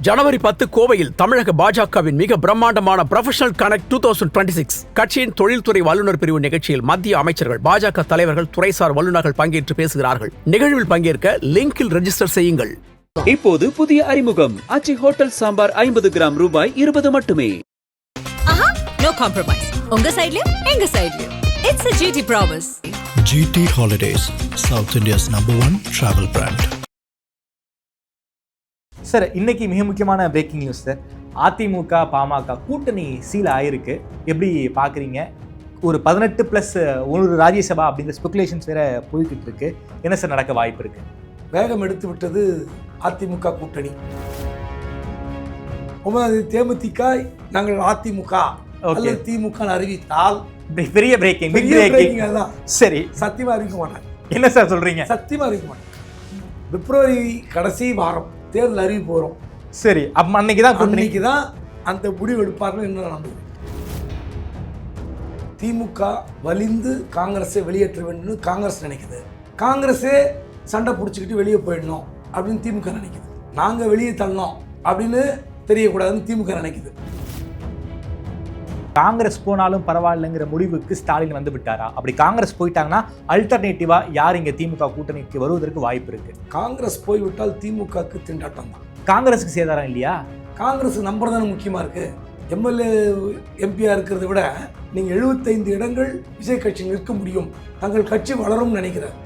ஜனவரி 10 கோவையில் தமிழக பாஜகவின் மிக பிரம்மாண்டமான ப்ரொஃபஷனல் கனெக்ட் 2026 கட்சியின் தொழில்துறை வல்லுநர் பிரிவு நிகழ்ச்சியில் மத்திய அமைச்சர்கள், பாஜக தலைவர்கள், துறைசார் வல்லுநர்கள் பங்கேற்று பேசுகிறார்கள். நிகழ்வில் பங்கேற்க லிங்கில் ரெஜிஸ்டர் செய்யுங்கள். இப்போது புதிய அறிமுகம் ஆச்சி ஹோட்டல் சாம்பார் 50 கிராம் ரூபாய் 20 மட்டுமே. No compromise. உங்க சைடுலயும் எங்க சைடுலயும். It's a GT promise. GT Holidays, South India's #1 travel brand. Sir, இன்னைக்கு மிக முக்கியமான breaking news sir. AIADMK PMK கூட்டணி சீல் ஆயிருக்கு. எப்படி பார்க்குறீங்க? ஒரு 18+1 ராஜ்யசபா அப்படிங்கிற ஸ்பெகுலேஷன்ஸ் வேற போய்கிட்டு இருக்கு. என்ன சார் நடக்க வாய்ப்பு இருக்கு? வேகம் எடுத்து விட்டது அதிமுக கூட்டணி. 9 தேமுதிக நாங்கள் அதிமுக அல்லது திமுக அறிவித்தால் பெரிய பிரேக்கிங் அதான். சரி, சத்தியமா அறிவிக்க மாட்டாங்க. என்ன சார் சொல்றீங்க? சத்தியமா அறிவிக்க மாட்டாங்க. பிப்ரவரி கடைசி வாரம் தேர்தல் அறிவிப்பு வரும். சரி, அப்ப அன்னைக்கு தான் அந்த முடிவு எடுப்பார்கள் என்ன நம்புது. திமுக வலிந்து காங்கிரஸை வெளியேற்ற வேண்டும் காங்கிரஸ் நினைக்குது. காங்கிரஸே சண்டை பிடிச்சிக்கிட்டு வெளியே போயிடணும் அப்படின்னு திமுக நினைக்குது. நாங்கள் வெளியே தள்ளணும் அப்படின்னு தெரியக்கூடாதுன்னு திமுக நினைக்குது. காங்கிரஸ் போனாலும் பரவாயில்லைங்கிற முடிவுக்கு ஸ்டாலின் வந்து விட்டாரா? அப்படி காங்கிரஸ் போயிட்டாங்கன்னா அல்டர்னேட்டிவா யார் இங்க திமுக கூட்டணிக்கு வருவதற்கு வாய்ப்பு இருக்கு? காங்கிரஸ் போய்விட்டால் திமுகவுக்கு திண்டாட்டம் தான். காங்கிரஸுக்கு சேதாரம் இல்லையா? காங்கிரஸ் நம்பர் தானே முக்கியமா இருக்கு. எம்எல்ஏ எம்பியா இருக்கிறத விட நீங்க 75 இடங்கள் விஜய் கட்சி நிற்க முடியும், தங்கள் கட்சி வளரும் நினைக்கிறார்.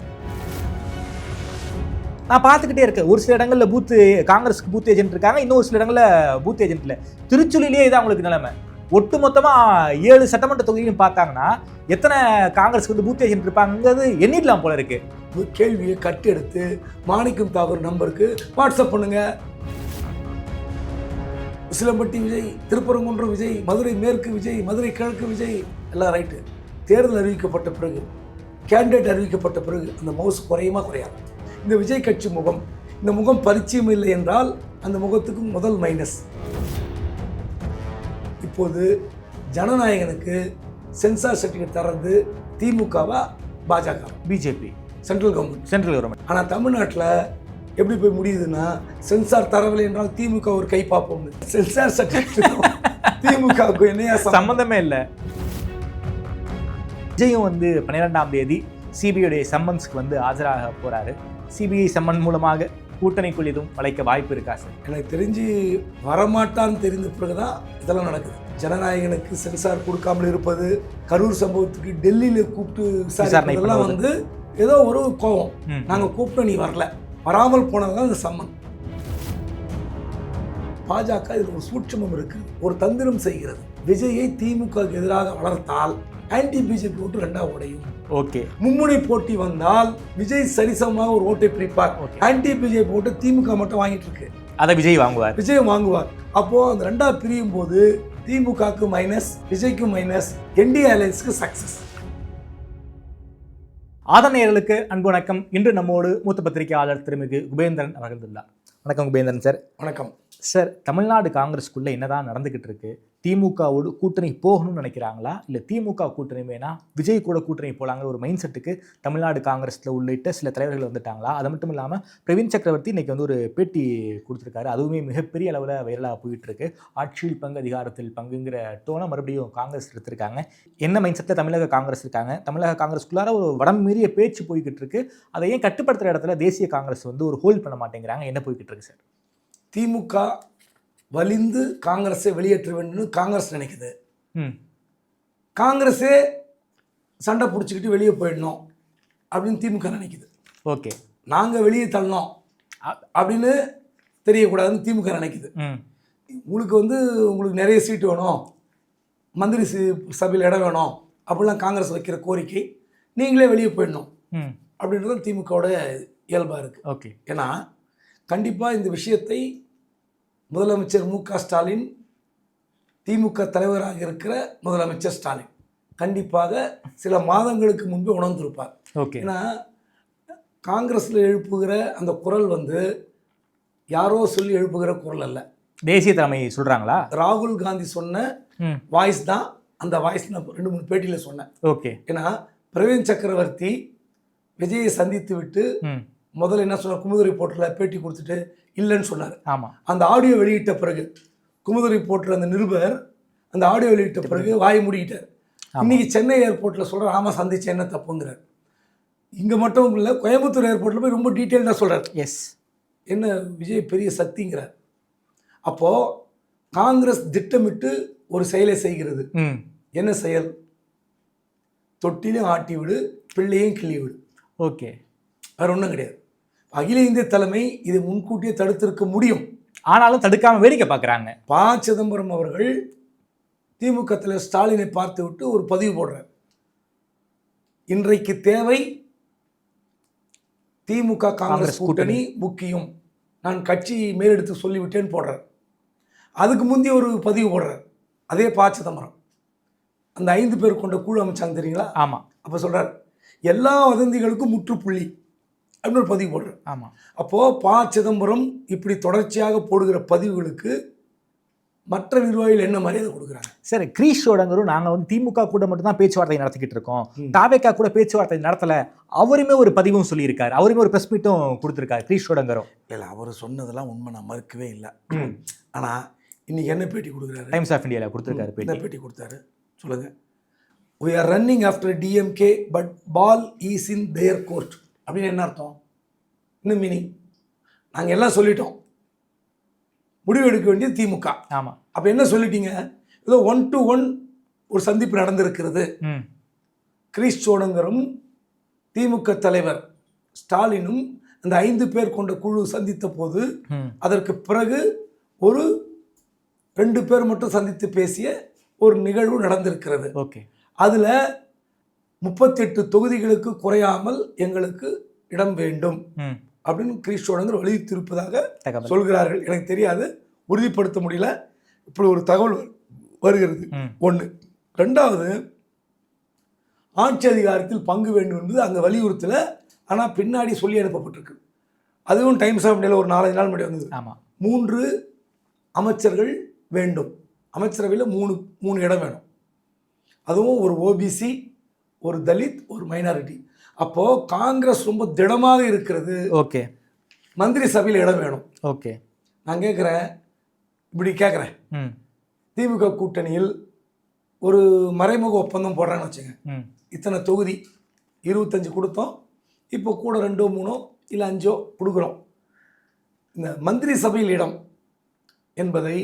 நான் பார்த்துக்கிட்டே இருக்கேன். ஒரு சில இடங்கள்ல காங்கிரஸுக்கு பூத் ஏஜென்ட் இருக்காங்க, இன்னொரு சில இடங்கள்ல பூத் ஏஜென்ட் இல்லை. திருச்சுலிலேயே இதான் உங்களுக்கு நிலைமை. ஒட்டுமொத்தமா 7 சட்டமன்ற தொகுதியும் பார்த்தாங்கன்னா எத்தனை காங்கிரஸ்க்கு வந்து பூத் ஏஜென்ட் இருப்பாங்கிறது எண்ணிடலாம் போல இருக்கு. கேள்வியை கட்டி எடுத்து மாணிக்கம் தாகூர் நம்பருக்கு வாட்ஸ்அப் பண்ணுங்க. உசிலம்பட்டி விஜய், திருப்பரங்குன்றம் விஜய், மதுரை மேற்கு விஜய், மதுரை கிழக்கு விஜய் எல்லாம் ரைட்டு. தேர்தல் அறிவிக்கப்பட்ட பிறகு, கேண்டிடேட் அறிவிக்கப்பட்ட பிறகு அந்த மவுஸ் குறையுமா குறையாது. இந்த விஜய் கட்சி முகம், இந்த முகம் பரிச்சயம் இல்லை என்றால் அந்த முகத்துக்கு முதல் மைனஸ். இப்போது ஜனநாயகனுக்கு சென்சார் சர்டிஃபிகேட் தர்றது திமுகவா பாஜக? BJP, central government. ஆனால் தமிழ்நாட்டில் எப்படி போய் முடியுதுன்னா, சென்சார் தரவில்லை என்றால் திமுக ஒரு கை பார்ப்போம். சென்சார் சர்டிஃபிகேட் திமுகவுக்கு என்னையா சம்பந்தமே இல்லை. விஜயும் வந்து 12ஆம் தேதி சிபிஐடைய சம்மன்ஸ்க்கு வந்து ஆஜராக போறாரு. சிபிஐ சம்மன் மூலமாக கூட்டணிக்குள் எதுவும் வளைக்க வாய்ப்பு இருக்கா சார்? எனக்கு தெரிஞ்சு வரமாட்டான்னு தெரிந்த பிறகுதான் இதெல்லாம் நடக்குது. ஜனநாயகனுக்கு சென்சார் கொடுக்காமல் இருப்பது, கரூர் சம்பவத்துக்கு டெல்லியில் கூப்பிட்டு விசாரிப்பதெல்லாம் வந்து ஏதோ ஒரு கோபம். நாங்கள் கூப்பிட்டு நீ வரல, வராமல் போனதுதான் இந்த சம்மன். பாஜக இதில் ஒரு சூட்சமம் இருக்கு, ஒரு தந்திரம் செய்கிறது. விஜயை திமுக எதிராக வளர்த்தால் ஆன்டி பிஜேபி ஓட்டு 2ஆ உடையும். ஓகே, மும்முனை போட்டி வந்தால் விஜய் சரிசமமாக ஒரு ஓட்டை பிரிப்பார். ஆன்டி பிஜேபி ஓட்டு திமுக மட்டும் வாங்கிட்டு இருக்கு, அதை விஜய் வாங்குவார். அப்போ அந்த 2ஆ பிரியும் போது திமுகக்கு மைனஸ், விஜய்க்கு மைனஸ், என்டிஏ அலையன்ஸ்க்கு சக்சஸ். ஆதரணையர்களுக்கு அன்பு வணக்கம். இன்று நம்மோடு மூத்த பத்திரிகையாளர் திருமிகு குபேந்திரன் அவர்கள் உள்ளார். வணக்கம் குபேந்திரன் சார். வணக்கம் சார். தமிழ்நாடு காங்கிரஸ்குள்ள என்னதான் நடந்துகிட்டு இருக்கு? திமுகவோடு கூட்டணி போகணும்னு நினைக்கிறாங்களா, இல்லை திமுக கூட்டணி வேணா விஜய் கூட கூட்டணி போலாங்கிற ஒரு மைண்ட் செட்டுக்கு தமிழ்நாடு காங்கிரஸில் உள்ளிட்ட சில தலைவர்கள் வந்துட்டாங்களா? அது மட்டும் இல்லாமல் பிரவீன் சக்கரவர்த்தி இன்னைக்கு வந்து ஒரு பேட்டி கொடுத்துருக்காரு. அதுவுமே மிகப்பெரிய அளவில் வைரலாக போயிட்டு இருக்கு. ஆட்சியில் பங்கு, அதிகாரத்தில் பங்குங்கிற டோனை மறுபடியும் காங்கிரஸ் எடுத்திருக்காங்க. என்ன மைண்ட் செட்டில் தமிழக காங்கிரஸ் இருக்காங்க? தமிழக காங்கிரஸ்குள்ளார ஒரு வடம் மீறிய பேச்சு போய்கிட்டு இருக்கு. அதை ஏன் கட்டுப்படுத்துகிற இடத்துல தேசிய காங்கிரஸ் வந்து ஒரு ஹோல்ட் பண்ண மாட்டேங்கிறாங்க? என்ன போய்கிட்டு இருக்கு சார்? திமுக வலிந்து காங்கிரஸை வெளியேற்ற வேண்டும் காங்கிரஸ் நினைக்குது. காங்கிரஸே சண்டை பிடிச்சிக்கிட்டு வெளியே போயிடணும் அப்படின்னு திமுக நினைக்குது. ஓகே, நாங்கள் வெளியே தள்ளணும் அப்படின்னு தெரியக்கூடாதுன்னு திமுக நினைக்குது. உங்களுக்கு நிறைய சீட்டு வேணும், மந்திரி சபையில் இடம் வேணும் அப்படிலாம் காங்கிரஸ் வைக்கிற கோரிக்கை, நீங்களே வெளியே போயிடணும் அப்படின்றது திமுகவோட இயல்பாக இருக்குது. ஓகே, ஏன்னா கண்டிப்பாக இந்த விஷயத்தை முதலமைச்சர் மு.க. ஸ்டாலின், திமுக தலைவராக இருக்கிற முதலமைச்சர் ஸ்டாலின் கண்டிப்பாக சில மாதங்களுக்கு முன்பே உணர்ந்திருப்பார். ஓகே, ஏன்னா காங்கிரஸில் எழுப்புகிற அந்த குரல் வந்து யாரோ சொல்லி எழுப்புகிற குரல் அல்ல, தேசிய தலைமை சொல்கிறாங்களா? ராகுல் காந்தி சொன்ன வாய்ஸ் தான் அந்த வாய்ஸ். நான் 2-3 பேட்டியில் சொன்னேன். ஓகே, ஏன்னா பிரவீன் சக்கரவர்த்தி விஜயை சந்தித்து விட்டு முதல்ல என்ன சொன்னார், குமுத ரிப்போர்ட்டில் பேட்டி கொடுத்துட்டு இல்லைன்னு சொன்னார். ஆமாம். அந்த ஆடியோ வெளியிட்ட பிறகு குமுதரி போட்டுற அந்த நிருபர் அந்த ஆடியோ வெளியிட்ட பிறகு வாய் மூடிக்கிட்டார். இன்னைக்கு சென்னை ஏர்போர்ட்டில் சொல்கிறார், ஆமாம் சந்திச்சு என்ன தப்புங்கிறார். இங்கே மட்டும் இல்லை, கோயம்புத்தூர் ஏர்போர்ட்டில் போய் ரொம்ப டீட்டெயில்டாக சொல்கிறார். எஸ், என்ன விஜய் பெரிய சக்திங்கிறார். அப்போது காங்கிரஸ் திட்டமிட்டு ஒரு செயலை செய்கிறது. என்ன செயல்? தொட்டிலையும் ஆட்டி விடு, பிள்ளையும் கிள்ளி விடு. ஓகே, வேறு ஒன்றும் கிடையாது. அகில இந்திய தலைமை இதை முன்கூட்டியே தடுத்திருக்க முடியும், ஆனாலும் தடுக்காம வேடிக்கை பார்க்குறாங்க. ப. சிதம்பரம் அவர்கள் திமுக தலைவர் ஸ்டாலினை பார்த்து விட்டு ஒரு பதிவு போடுறார். இன்றைக்கு தேவை திமுக காங்கிரஸ் கூட்டணி முக்கியம், நான் கட்சியை மேலெடுத்து சொல்லிவிட்டேன்னு போடுறார். அதுக்கு முந்தைய ஒரு பதிவு போடுறார் அதே ப. சிதம்பரம். அந்த 5 பேர் கொண்ட குழு அமைச்சாங்க தெரியுங்களா? ஆமாம். அப்போ சொல்கிறார், எல்லா வதந்திகளுக்கும் முற்றுப்புள்ளி அப்படின்னு ஒரு பதிவு போடுறார். ஆமாம். அப்போது ப. சிதம்பரம் இப்படி தொடர்ச்சியாக போடுகிற பதிவுகளுக்கு மற்ற நிர்வாகிகள் என்ன மரியாதை கொடுக்குறாங்க? சரி, கிரீஷ் சோடங்கரும் நாங்கள் வந்து திமுக கூட மட்டும்தான் பேச்சுவார்த்தை நடத்திக்கிட்டு இருக்கோம், தாவேக்கா கூட பேச்சுவார்த்தை நடத்தலை, அவருமே ஒரு பதிவும் சொல்லியிருக்காரு, அவருமே ஒரு ப்ரெஸ் மீட்டும் கொடுத்துருக்காரு கிரீஷ் சோடங்கரும். இல்லை, அவர் சொன்னதெல்லாம் உண்மை, நான் மறுக்கவே இல்லை. ஆனால் இன்னைக்கு என்ன பேட்டி கொடுக்குறாரு? டைம்ஸ் ஆஃப் இந்தியாவில் கொடுத்துருக்காரு. என்ன பேட்டி கொடுத்தாரு சொல்லுங்கள்? we are running after DMK but ball is in their court. அப்படின்னு என்ன அர்த்தம்? இன்னும் மீனிங், நாங்கள் எல்லாம் சொல்லிட்டோம், முடிவு எடுக்க வேண்டியது திமுக. ஆமாம். அப்போ என்ன சொல்லிட்டீங்க? ஏதோ 1-to-1 ஒரு சந்திப்பு நடந்திருக்கிறது. கிரீஷ் சோடங்கரும் திமுக தலைவர் ஸ்டாலினும் அந்த 5 பேர் கொண்ட குழு சந்தித்த போது அதற்கு பிறகு ஒரு 2 பேர் மட்டும் சந்தித்து பேசிய ஒரு நிகழ்வு நடந்திருக்கிறது. ஓகே. அதில் 38 தொகுதிகளுக்கு குறையாமல் எங்களுக்கு இடம் வேண்டும் அப்படின்னு கிரீஷ் சோடங்கர் வலியுறுத்தியிருப்பதாக சொல்கிறார்கள். எனக்கு தெரியாது, உறுதிப்படுத்த முடியல. இப்படி ஒரு தகவல் வருகிறது. 1. 2வது, ஆட்சி அதிகாரத்தில் பங்கு வேண்டும் என்பது அங்கே வலியுறுத்தலை, ஆனால் பின்னாடி சொல்லி அனுப்பப்பட்டிருக்கு. அதுவும் டைம்ஸ் ஆஃப் இந்தியாவில் ஒரு 4-5 நாள் முன்னாடி வந்தது. ஆமாம். 3 அமைச்சர்கள் வேண்டும், அமைச்சரவையில் 3 இடம் வேணும், அதுவும் ஒரு ஓபிசி, ஒரு தலித், ஒரு மைனாரிட்டி. அப்போது காங்கிரஸ் ரொம்ப திடமாக இருக்கிறது. ஓகே. மந்திரி சபையில் இடம் வேணும். ஓகே. நான் கேட்குறேன், இப்படி கேட்குறேன், திமுக கூட்டணியில் ஒரு மறைமுக ஒப்பந்தம் போடுறான்னு வச்சுங்க, இத்தனை தொகுதி 25 கொடுத்தோம், இப்போ கூட 2, 3 இல்லை 5 கொடுக்குறோம். இந்த மந்திரி சபையில் இடம் என்பதை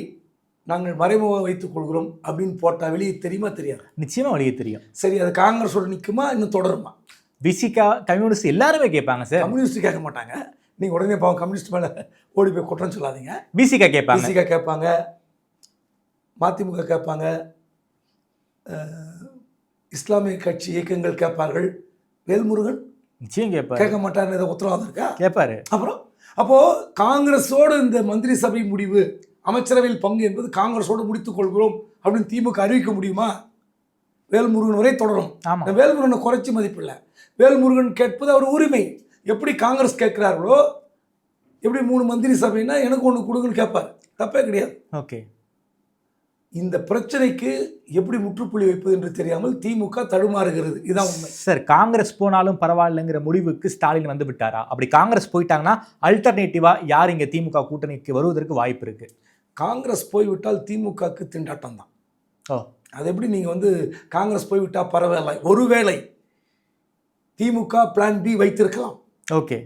நாங்கள் மறைமுகம் வைத்துக் கொள்கிறோம் அப்படின்னு போட்டால் வெளியே தெரியுமா தெரியாது? நிச்சயமாக வெளியே தெரியும். சரி, அது காங்கிரஸோட நிற்குமா, இன்னும் தொடருமா? விசிகா, கம்யூனிஸ்ட் எல்லாருமே கேட்பாங்க சார். கம்யூனிஸ்ட் கேட்க மாட்டாங்க. நீங்கள் உடனே பாவம் கம்யூனிஸ்ட் மேலே ஓடி போய் குற்றம் சொல்லாதீங்க. விசிகா கேட்பாங்க, விசிகா கேட்பாங்க, மதிமுக கேட்பாங்க, இஸ்லாமிய கட்சி இயக்கங்கள் கேட்பார்கள். வேல்முருகன் நிச்சயம் கேட்பார். கேட்க மாட்டார்னு ஏதோ உத்தரவாதம் இருக்கா? கேட்பாரு. அப்போது காங்கிரஸோடு இந்த மந்திரி சபை முடிவு, அமைச்சரவையில் பங்கு என்பது காங்கிரஸோடு முடித்துக் கொள்கிறோம் அப்படின்னு திமுக அறிவிக்க முடியுமா? வேல்முருகன் வரை தொடரும். வேல்முருகனை குறைச்சி மதிப்பில்லை. வேல்முருகன் கேட்பது அவர் உரிமை. எப்படி காங்கிரஸ் கேட்கிறார்களோ, எப்படி 3 மந்திரி சபைனா எனக்கு 1 கொடுங்கன்னு கேட்பார், தப்பே கிடையாது. ஓகே. இந்த பிரச்சனைக்கு எப்படி முற்றுப்புள்ளி வைப்பது என்று தெரியாமல் திமுக தடுமாறுகிறது. இதுதான் உண்மை சார். காங்கிரஸ் போனாலும் பரவாயில்லைங்கிற முடிவுக்கு ஸ்டாலின் வந்து விட்டாரா? அப்படி காங்கிரஸ் போயிட்டாங்கன்னா அல்டர்னேட்டிவா யார் இங்கே திமுக கூட்டணிக்கு வருவதற்கு வாய்ப்பு இருக்கு? காங்கிரஸ் போய்விட்டால் திமுகவுக்கு திண்டாட்டம் தான். அது எப்படி நீங்கள் வந்து காங்கிரஸ் போய்விட்டால் பரவாயில்லை, ஒருவேளை திமுக பிளான் பி வைத்திருக்கலாம். ஓகே.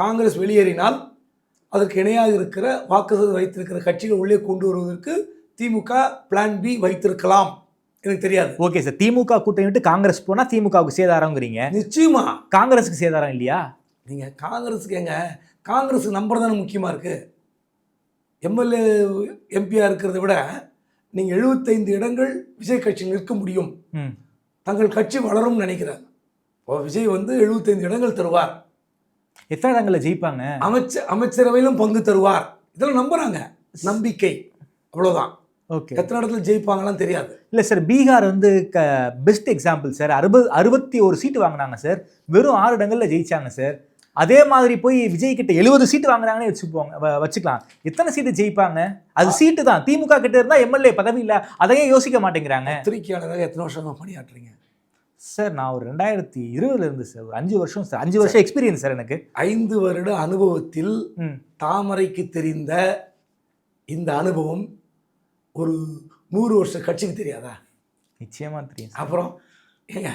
காங்கிரஸ் வெளியேறினால் அதற்கு இணையாக இருக்கிற வாக்குறுதி வைத்திருக்கிற கட்சிகள் உள்ளே கொண்டு வருவதற்கு திமுக பிளான் பி வைத்திருக்கலாம், எனக்கு தெரியாது. Okay sir. திமுக கூட்டணி விட்டு காங்கிரஸ் போனா திமுகவுக்கு சேதாரங்கிறீங்க. நிச்சயமா காங்கிரஸுக்கு சேதாரம் இல்லையா? நீங்கள் காங்கிரஸுக்கு காங்கிரஸுக்கு நம்பர் தானே முக்கியமாக இருக்குது. எம்எல்ஏ எம்பியாக இருக்கிறத விட நீங்கள் 75 இடங்கள் விஜய் கட்சி நிற்க முடியும், தங்கள் கட்சி வளரும்னு நினைக்கிறாங்க. இப்போ விஜய் வந்து 75 இடங்கள் தருவார். எத்தனை இடங்களில் ஜெயிப்பாங்க? அமைச்சரவையிலும் பங்கு தருவார், இதெல்லாம் நம்புறாங்க. நம்பிக்கை, அவ்வளோதான். ஓகே. எத்தனை இடத்துல ஜெயிப்பாங்கலாம் தெரியாது. இல்லை சார், பீகார் வந்து பெஸ்ட் எக்ஸாம்பிள் சார். 61 சீட்டு வாங்கினாங்க சார், வெறும் 6 இடங்களில் ஜெயிச்சாங்க சார். அதே மாதிரி போய் விஜய் கிட்ட 70 சீட்டு வாங்குறாங்கன்னு வச்சுக்கலாம். எத்தனை சீட்டு ஜெயிப்பாங்க? அது சீட்டு தான். திமுக கிட்ட இருந்தால் எம்எல்ஏ பதவி இல்லை, அதையே யோசிக்க மாட்டேங்கிறாங்க. பத்திரிகையாளராக எத்தனை வருஷமாக பணியாற்றுறீங்க? சார் நான் ஒரு 2020 இருந்து சார் ஒரு 5 வருஷம் சார், 5 வருஷம் எக்ஸ்பீரியன்ஸ் சார் எனக்கு. 5 வருட அனுபவத்தில் தாமரைக்கு தெரிந்த இந்த அனுபவம் ஒரு 100 வருஷ கட்சிக்கு தெரியாதா? நிச்சயமா தெரியும். அப்புறம் ஏங்க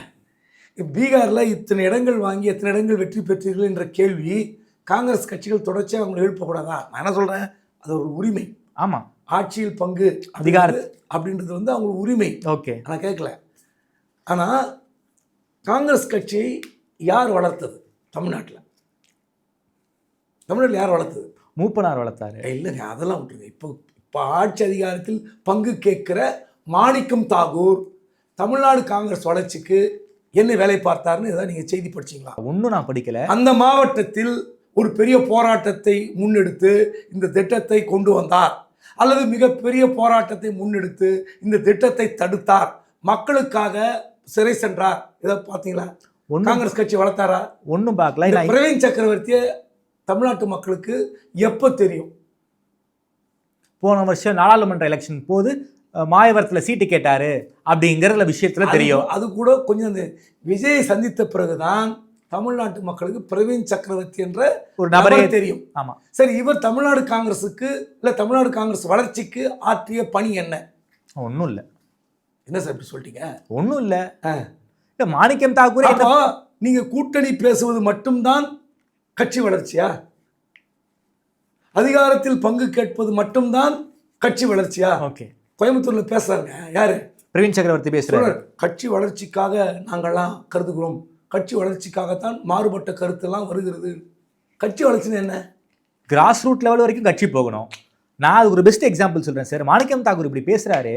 பீகாரில் இத்தனை இடங்கள் வாங்கி எத்தனை இடங்கள் வெற்றி பெற்றீர்கள் என்ற கேள்வி காங்கிரஸ் கட்சிகள் தொடர்ச்சியாக அவங்களை எழுப்பக்கூடாதா? நான் என்ன சொல்கிறேன், அது ஒரு உரிமை. ஆமாம், ஆட்சியில் பங்கு அதிகாரம் அப்படின்றது வந்து அவங்க உரிமை. ஓகே, நான் கேட்கல. ஆனால் காங்கிரஸ் கட்சியை யார் வளர்த்தது தமிழ்நாட்டில்? தமிழ்நாட்டில் யார் வளர்த்தது? மூப்பனார் வளர்த்தாரு. இல்லைங்க, அதெல்லாம் விட்டுருங்க. இப்போ ஆட்சி அதிகாரத்தில் பங்கு கேட்குற மாணிக்கம் தாகூர் தமிழ்நாடு காங்கிரஸ் வளர்ச்சிக்கு என்ன வேலை பார்த்தாருன்னு ஏதாவது நீங்கள் செய்தி படிச்சிங்களா? ஒன்றும் நான் படிக்கல. அந்த மாவட்டத்தில் ஒரு பெரிய போராட்டத்தை முன்னெடுத்து இந்த திட்டத்தை கொண்டு வந்தார், அல்லது மிகப்பெரிய போராட்டத்தை முன்னெடுத்து இந்த திட்டத்தை தடுத்தார், மக்களுக்காக சிறை சென்றார், இதை பார்த்தீங்களா? காங்கிரஸ் கட்சி வளர்த்தாரா? ஒன்றும் பார்க்கல. பிரவீன் சக்கரவர்த்தியை தமிழ்நாட்டு மக்களுக்கு எப்போ தெரியும்? போன வருஷம் நாடாளுமன்ற எலெக்ஷன் போது மாயவரத்தில் சீட்டு கேட்டாரு அப்படிங்கிற விஷயத்துல தெரியும். அது கூட கொஞ்சம் அந்த விஜயை சந்தித்த பிறகுதான் தமிழ்நாட்டு மக்களுக்கு பிரவீன் சக்கரவர்த்தி என்ற ஒரு நபரே தெரியும். ஆமா, சரி, இவர் தமிழ்நாடு காங்கிரஸுக்கு இல்லை தமிழ்நாடு காங்கிரஸ் வளர்ச்சிக்கு ஆற்றிய பணி என்ன? ஒன்றும் இல்லை. என்ன சார் இப்படி சொல்லிட்டீங்க? ஒன்றும் இல்லை. மாணிக்கம் தாக்கூர், நீங்க கூட்டணி பேசுவது மட்டும்தான் கட்சி வளர்ச்சியா? அதிகாரத்தில் பங்கு கேட்பது மட்டும்தான் கட்சி வளர்ச்சியா? ஓகே, கோயம்புத்தூர்ல பேசுறாங்க யாரு? பிரவீன் சக்கரவர்த்தி பேசுறாரு. கட்சி வளர்ச்சிக்காக நாங்கள்லாம் கருதுகிறோம், கட்சி வளர்ச்சிக்காகத்தான் மாறுபட்ட கருத்தெல்லாம் வருகிறது. கட்சி வளர்ச்சின்னு என்ன? கிராஸ் ரூட் லெவல் வரைக்கும் கட்சி போகணும். நான் அது ஒரு பெஸ்ட் எக்ஸாம்பிள் சொல்றேன் சார். மாணிக்கம் தாக்கூர் இப்படி பேசுறாரு.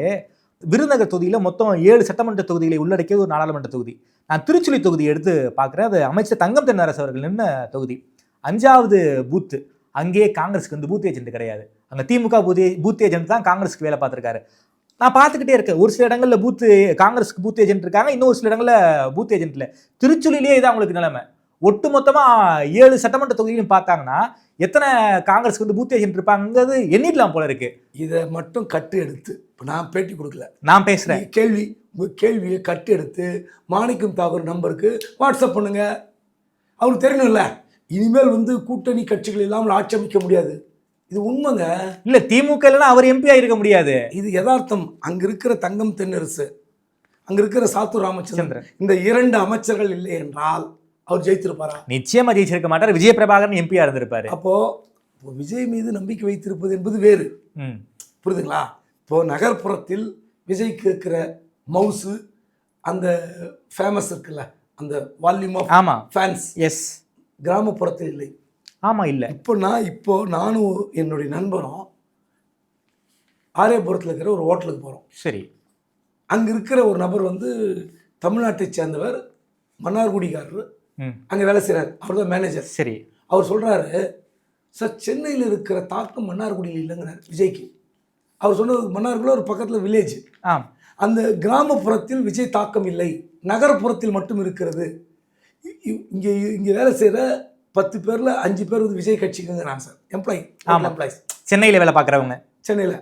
விருதுநகர் தொகுதியில் மொத்தம் 7 சட்டமன்ற தொகுதிகளை உள்ளடக்கிய ஒரு நாடாளுமன்ற தொகுதி. நான் திருச்சுழி தொகுதியை எடுத்து பார்க்குறேன். அது அமைச்சர் தங்கம் தென்னரசு அவர்கள் நின்ன தொகுதி. 5வது பூத்து. அங்கேயே காங்கிரஸுக்கு வந்து பூத் ஏஜென்ட் கிடையாது. அங்கே திமுக பூத் ஏஜென்ட் தான் காங்கிரஸுக்கு வேலை பார்த்துருக்காரு. நான் பார்த்துக்கிட்டே இருக்கேன். ஒரு சில இடங்களில் காங்கிரஸுக்கு பூத் ஏஜென்ட் இருக்காங்க, இன்னும் ஒரு சில இடங்களில் பூத் ஏஜென்ட் இல்லை. திருச்சுழிலேயே இதான் உங்களுக்கு நிலைமை. ஒட்டு மொத்தமாக 7 சட்டமன்ற தொகுதியிலும் பார்த்தாங்கன்னா எத்தனை காங்கிரஸுக்கு வந்து பூத் ஏஜென்ட் இருப்பாங்கிறது எண்ணிடலாம் போல இருக்கு. இதை மட்டும் கட்டு எடுத்து, இப்போ நான் பேட்டி கொடுக்கல, நான் பேசுகிறேன். உங்கள் கேள்வியை கட்டு எடுத்து மாணிக்கம் தாக்கூர் நம்பருக்கு வாட்ஸ்அப் பண்ணுங்க. அவருக்கு தெரியணும்ல, இனிமேல் வந்து கூட்டணி கட்சிகள் இல்லாமல் ஆட்சி அமைக்க முடியாது. இது உண்மைங்க. இல்லை, திமுக இல்லைன்னா அவர் எம்பி ஆகிருக்க முடியாது. இது யதார்த்தம். அங்கே இருக்கிற தங்கம் தென்னரசு, அங்கே இருக்கிற சாத்தூர் ராமச்சந்திரன், இந்த 2 அமைச்சர்கள் இல்லை என்றால் அவர் ஜெயித்திருப்பாரா? நிச்சயமா ஜெயிச்சிருக்க மாட்டார். விஜய பிரபாகரன் எம்பியா இருந்திருப்பாரு. அப்போ விஜய் மீது நம்பிக்கை வைத்திருப்பது என்பது வேறு. புரியுதுங்களா? இப்போ நகர்ப்புறத்தில் விஜய்க்கு இருக்கிற மவுசு, அந்த ஃபேமஸ் இருக்குல்ல, அந்த வால்யூம் ஆஃப் ஃபேன்ஸ், எஸ், கிராமப்புறத்தில் இல்லை. ஆமா, இல்லை. இப்போ நானும் என்னுடைய நண்பரும் ஆரியபுரத்தில் இருக்கிற ஒரு ஹோட்டலுக்கு போகிறோம். சரி, அங்கே இருக்கிற ஒரு நபர் வந்து தமிழ்நாட்டை சேர்ந்தவர், மன்னார்குடிக்காரர், அங்கே வேலை செய்கிறார். அவர் தான் மேனேஜர். சரி, அவர் சொல்கிறாரு, சார் சென்னையில் இருக்கிற தாக்கம் மன்னார்குடியில் இல்லைங்கிறார் விஜய்க்கு. அவர் சொன்னது மன்னார்குடியில் ஒரு பக்கத்தில் வில்லேஜ். அந்த கிராமப்புறத்தில் விஜய் தாக்கம் இல்லை, நகர்ப்புறத்தில் மட்டும் இருக்கிறது. இங்கே வேலை செய்கிற 10 பேரில் 5 பேர் வந்து விஜய் கட்சிக்குங்கிறாங்க சார். எம்ப்ளாயிஸ் சென்னையில் வேலை பார்க்குறவங்க. சென்னையில்.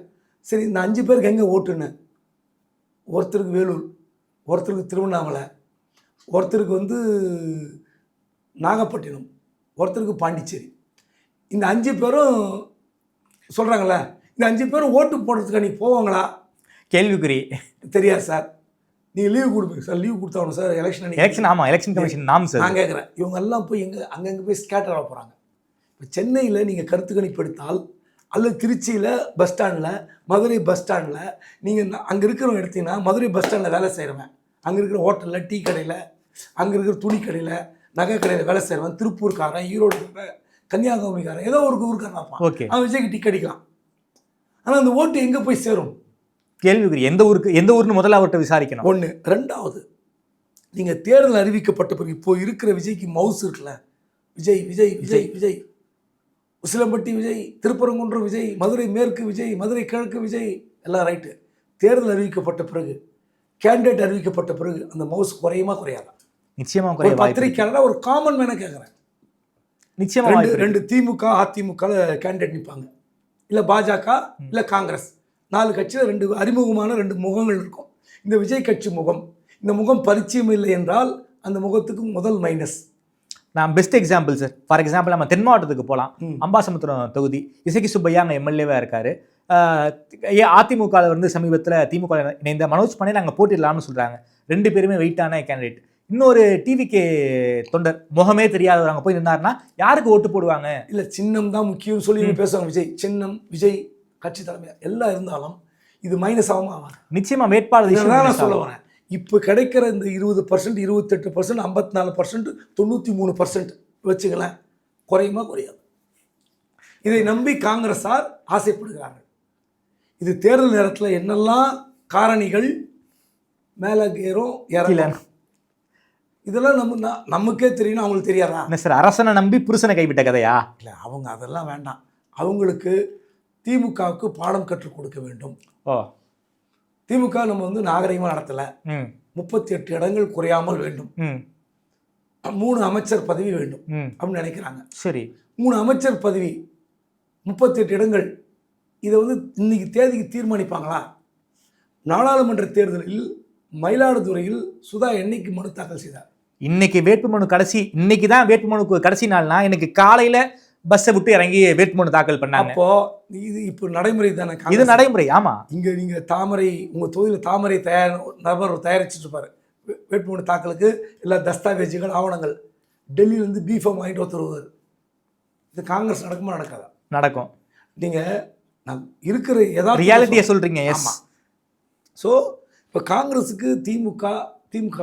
சரி, இந்த 5 பேருக்கு எங்கே ஓட்டுன்னு? ஒருத்தருக்கு வேலூர், ஒருத்தருக்கு திருவண்ணாமலை, ஒருத்தருக்கு வந்து நாகப்பட்டினம், ஒருத்தருக்கு பாண்டிச்சேரி. இந்த 5 பேரும் சொல்கிறாங்களே, இந்த 5 பேரும் ஓட்டு போடுறதுக்கு நீ போவாங்களா? கேள்விக்குறி. தெரியாது சார். நீங்கள் லீவ் கொடுப்பீங்க சார். லீவ் கொடுத்தாங்க சார். எலெக்ஷன் ஆமாம், எலெக்ஷன் கமிஷன் நாம் சார். நான் கேட்குறேன், இவங்கெல்லாம் போய் அங்கங்கே போய் ஸ்கேட்டர் ஆக போகிறாங்க. இப்போ சென்னையில் நீங்கள் கருத்து கணிப்பு எடுத்தால், அல்லது திருச்சியில் பஸ் ஸ்டாண்டில், மதுரை பஸ் ஸ்டாண்டில், நீங்கள் அங்கே இருக்கிறவங்க எடுத்தீங்கன்னா மதுரை பஸ் ஸ்டாண்டில் வேலை செய்கிறவன், அங்கே இருக்கிற ஹோட்டலில், டீ கடையில், அங்கே இருக்கிற துணி கடையில், நகை கடையில் வேலை செய்கிறவன், திருப்பூர்காரன், ஈரோடு, கன்னியாகுமரிக்காரன், ஏதோ ஒரு ஊருக்காரன் இருப்பான். ஓகே, அவன் விஜய்க்கு டிக்கெட் அடிக்கலாம். ஆனால் அந்த ஓட்டு எங்கே போய் சேரும்? கேள்விக்குறி. எந்த ஊருன்னு முதல்ல அவர்கிட்ட விசாரிக்கணும். 1. 2வது, நீங்கள் தேர்தல் அறிவிக்கப்பட்ட பிறகு இப்போ இருக்கிற விஜய்க்கு மவுஸ் இருக்குல்ல, விஜய் விஜய் விஜய் விஜய், உசிலம்பட்டி விஜய், திருப்பரங்குன்றம் விஜய், மதுரை மேற்கு விஜய், மதுரை கிழக்கு விஜய், எல்லாம் ரைட்டு. தேர்தல் அறிவிக்கப்பட்ட பிறகு, கேண்டிடேட் அறிவிக்கப்பட்ட பிறகு அந்த மவுஸ் குறையுமா குறையாதா? நிச்சயமா குறையும். பத்திரிக்கையாளர் ஒரு காமன் மேன கேட்குறேன். நிச்சயமா 2 திமுக அதிமுக கேண்டிடேட் நிற்பாங்க, இல்லை பாஜக, இல்லை காங்கிரஸ். 4 கட்சியில் 2 அறிமுகமான 2 முகங்கள் இருக்கும். இந்த விஜய் கட்சி முகம் இந்த முகம் பரிச்சயம் இல்லை என்றால் அந்த முகத்துக்கு முதல் மைனஸ். நான் best example sir. For example நம்ம தென் மாவட்டத்துக்கு போகலாம். அம்பாசமுத்திரம் தொகுதி இசக்கி சுப்பையா அங்கே எம்எல்ஏவாக இருக்காரு. அதிமுகவில் வந்து சமீபத்தில் திமுக இணைந்த மனோஜ் பாண்டியன் நாங்கள் போட்டிடலாம்னு சொல்கிறாங்க. 2 பேருமே வெயிட்டான கேண்டிடேட். இன்னொரு டிவிகே தொண்டர் முகமே தெரியாதவர் அங்கே போய் நின்னாருன்னா யாருக்கு ஓட்டு போடுவாங்க? இல்லை, சின்னம் தான் முக்கியம் சொல்லி பேசுவாங்க. விஜய் சின்னம், விஜய் கட்சி தலைமை எல்லாம் இருந்தாலும் இது மைனஸ் ஆகாம நிச்சயமா வேட்பாளர் நான் சொல்ல வரேன். இப்போ கிடைக்கிற இந்த 20%, 28%, 54%, 93% வச்சுங்களேன், குறையுமா குறையாது. இதை நம்பி காங்கிரஸார் ஆசைப்படுகிறார்கள். இது தேர்தல் நேரத்தில் என்னெல்லாம் காரணிகள் மேலே ஏறும் இறங்கலாம், இதெல்லாம் நமக்கே தெரியணும், அவங்களுக்கு தெரியாதா? என்ன சார், அரசனை நம்பி புருஷனை கைவிட்ட கதையா? இல்லை, அவங்க அதெல்லாம் வேண்டாம். அவங்களுக்கு திமுகவுக்கு பாடம் கற்றுக் கொடுக்க வேண்டும். திமுக நம்ம வந்து நாகரிகமாக நடத்தலை, 38 இடங்கள் குறையாமல் வேண்டும், 3 அமைச்சர் பதவி வேண்டும் அப்படின்னு நினைக்கிறாங்க. சரி, 3 அமைச்சர் பதவி, 38 இடங்கள், இதை வந்து இன்னைக்கு தேதிக்கு தீர்மானிப்பாங்களா? நாடாளுமன்ற தேர்தலில் மயிலாடுதுறையில் சுதா என்னைக்கு மனு தாக்கல் செய்தார்? இன்னைக்கு வேட்புமனு கடைசி, இன்னைக்கு தான் வேட்புமனுக்கு கடைசி நாள்னா இன்னைக்கு காலையில பஸ்ஸை விட்டு இறங்கி வேட்புமனு தாக்கல் பண்ணாங்க. அப்போ இது இப்போ நடைமுறை தானே? இது நடைமுறை. ஆமா, இங்க நீங்க தாமரை, உங்க தொகுதியில் தாமரை நபர் தயாரிச்சுட்டு இருப்பாரு வேட்புமனு தாக்கலுக்கு எல்லா தஸ்தாவேஜுகள் ஆவணங்கள், டெல்லியிலேருந்து பிஃபார்ம் வாங்கிட்டு ஒருத்தருவார். இது காங்கிரஸ் நடக்குமா நடக்காதா? நடக்கும். நீங்க நான் இருக்கிற ஏதாவது ரியாலிட்டியை சொல்றீங்க. எஸ். ஸோ இப்போ காங்கிரஸுக்கு திமுக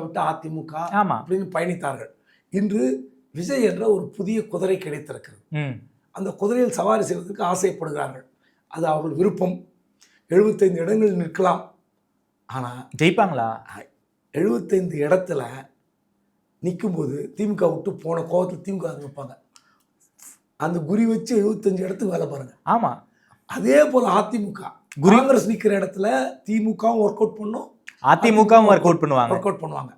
விட்டு அதிமுக அப்படின்னு பயணித்தார்கள். இன்று விஜய் என்ற ஒரு புதிய குதிரை கிடைத்திருக்கிறது. அந்த குதிரையில் சவாரி செய்வதற்கு ஆசைப்படுகிறார்கள். அது அவர்கள் விருப்பம். 75 இடங்கள் நிற்கலாம். ஆனால் ஜெயிப்பாங்களா? 75 இடத்துல நிற்கும்போது திமுக விட்டு போன கோபத்தில் திமுக நிற்பாங்க. அந்த குறி வச்சு 75 இடத்துக்கு வேலை பாருங்க. ஆமாம். அதே போல் அதிமுக காங்கிரஸ் நிற்கிற இடத்துல திமுகவும் ஒர்க் அவுட் பண்ணும், அதிமுகவும் ஒர்க் அவுட் பண்ணுவாங்க.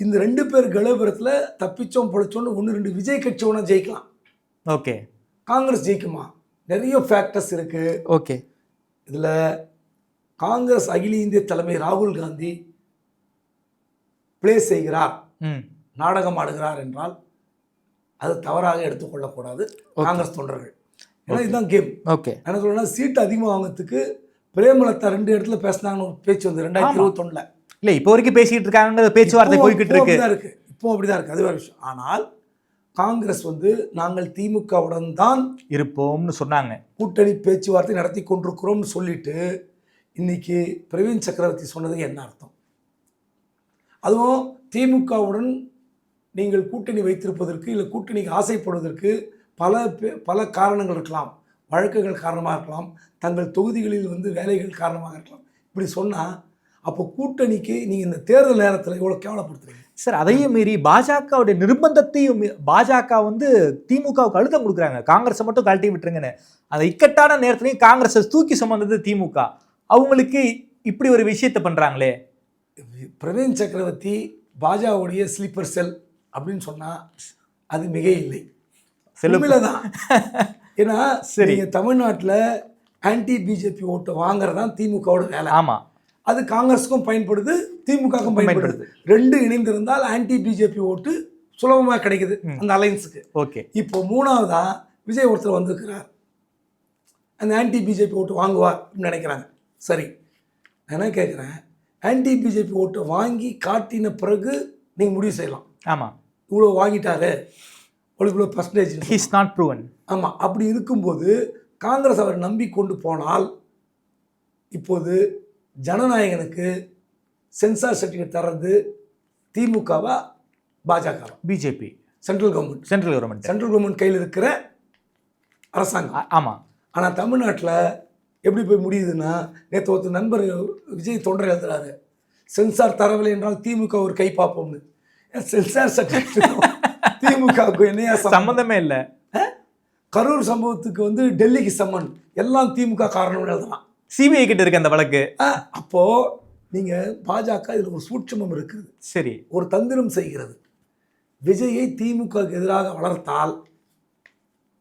இந்த 2 பேர் கலவரத்தில் தப்பிச்சோம் பொழைச்சோன்னு 1-2 விஜய் கட்சி ஒன்றா ஜெயிக்கலாம். ஓகே. காங்கிரஸ் ஜெயிக்குமா? நிறைய ஃபேக்டர்ஸ் இருக்கு. ஓகே. இதில் காங்கிரஸ் அகில இந்திய தலைமை ராகுல் காந்தி பிளே செய்கிறார், நாடகம் ஆடுகிறார் என்றால் அது தவறாக எடுத்துக்கொள்ளக்கூடாது காங்கிரஸ் தொண்டர்கள். ஏன்னா இதுதான் கேம். ஓகே. என்ன சொல்றேன்னா, சீட்டு அதிகமாக வாங்கிறதுக்கு பிரேமலதா 2 இடத்துல பேசினாங்கன்னு ஒரு பேச்சு வந்து 2021. இல்லை, இப்போ வரைக்கும் பேசிக்கிட்டு இருக்காங்க, பேச்சுவார்த்தை போய்கிட்டு இருக்கு. இப்போ அப்படிதான் இருக்கு, அது வேற விஷயம். ஆனால் காங்கிரஸ் வந்து நாங்கள் திமுகவுடன் தான் இருப்போம்னு சொன்னாங்க, கூட்டணி பேச்சுவார்த்தை நடத்தி கொண்டிருக்கிறோம்னு சொல்லிட்டு இன்னைக்கு பிரவீன் சக்கரவர்த்தி சொன்னது என்ன அர்த்தம்? அதுவும் திமுகவுடன் நீங்கள் கூட்டணி வைத்திருப்பதற்கு இல்லை கூட்டணிக்கு ஆசைப்படுவதற்கு பல காரணங்கள் இருக்கலாம். வழக்குகள் காரணமாக இருக்கலாம், தங்கள் தொகுதிகளில் வந்து வேலைகள் காரணமாக இருக்கலாம். இப்படி சொன்னால் அப்போ கூட்டணிக்கு நீங்கள் இந்த தேர்தல் நேரத்தில் எவ்வளோ கேவலப்படுத்துறீங்க சார். அதையும் மீறி பாஜகவுடைய நிர்பந்தத்தையும் பாஜக வந்து திமுகவுக்கு அழுத்தம் கொடுக்குறாங்க, காங்கிரஸை மட்டும் கழட்டி விட்டுருங்கன்னு. அந்த இக்கட்டான நேரத்துலையும் காங்கிரஸை தூக்கி சுமந்தது திமுக. அவங்களுக்கு இப்படி ஒரு விஷயத்தை பண்ணுறாங்களே. பிரவீன் சக்கரவர்த்தி பாஜகவுடைய ஸ்லீப்பர் செல் அப்படின்னு சொன்னால் அது மிக இல்லை, செல்லுமில்ல தான். ஏன்னா சரி, தமிழ்நாட்டில் ஆன்டி பிஜேபி ஓட்டை வாங்குறது தான் திமுகவோட வேலை. ஆமாம், அது காங்கிரஸுக்கும் பயன்படுது, திமுகவுக்கும் பயன்படுது. 2 இணைந்திருந்தால் ஆன்டி பிஜேபி ஓட்டு சுலபமாக கிடைக்குது அந்த அலைன்ஸுக்கு. ஓகே. இப்போ 3வதா விஜய் ஒருத்தர் வந்திருக்கிறார், அந்த ஆன்டி பிஜேபி ஓட்டு வாங்குவார் அப்படின்னு நினைக்கிறாங்க. சரி, நான் என்ன கேட்குறேன், ஆன்டி பிஜேபி ஓட்டை வாங்கி காட்டின பிறகு நீங்கள் முடிவு செய்யலாம். ஆமாம், இவ்வளோ வாங்கிட்டாரு, இவ்வளோ percentage he is not proven. ஆமாம், அப்படி இருக்கும்போது காங்கிரஸ் அவர் நம்பி கொண்டு போனால் இப்போது ஜனநாயகனுக்கு சென்சார் சர்டிஃபிகேட் தர்றது திமுகவா பாஜகவா? பிஜேபி. சென்ட்ரல் கவர்மெண்ட் கையில் இருக்கிற அரசாங்கம். ஆமாம். ஆனால் தமிழ்நாட்டில் எப்படி போய் முடியுதுன்னா, நேற்று ஒருத்தர் நண்பர் விஜய் தொண்டர் எழுதுறாரு, சென்சார் தரவில்லை என்றால் திமுக ஒரு கை பார்ப்போம்னு. சென்சார் சர்டிஃபிகேட் திமுகவுக்கு என்னையா சம்மந்தமே இல்லை. கரூர் சம்பவத்துக்கு வந்து டெல்லிக்கு சம்மன், எல்லாம் திமுக காரணம் எழுதலாம். சிபிஐ கிட்ட இருக்கு அந்த வழக்கு. அப்போ நீங்க பாஜக இதில் ஒரு சூட்சமம் இருக்குது. சரி, ஒரு தந்திரம் செய்கிறது. விஜயை திமுக எதிராக வளர்த்தால்,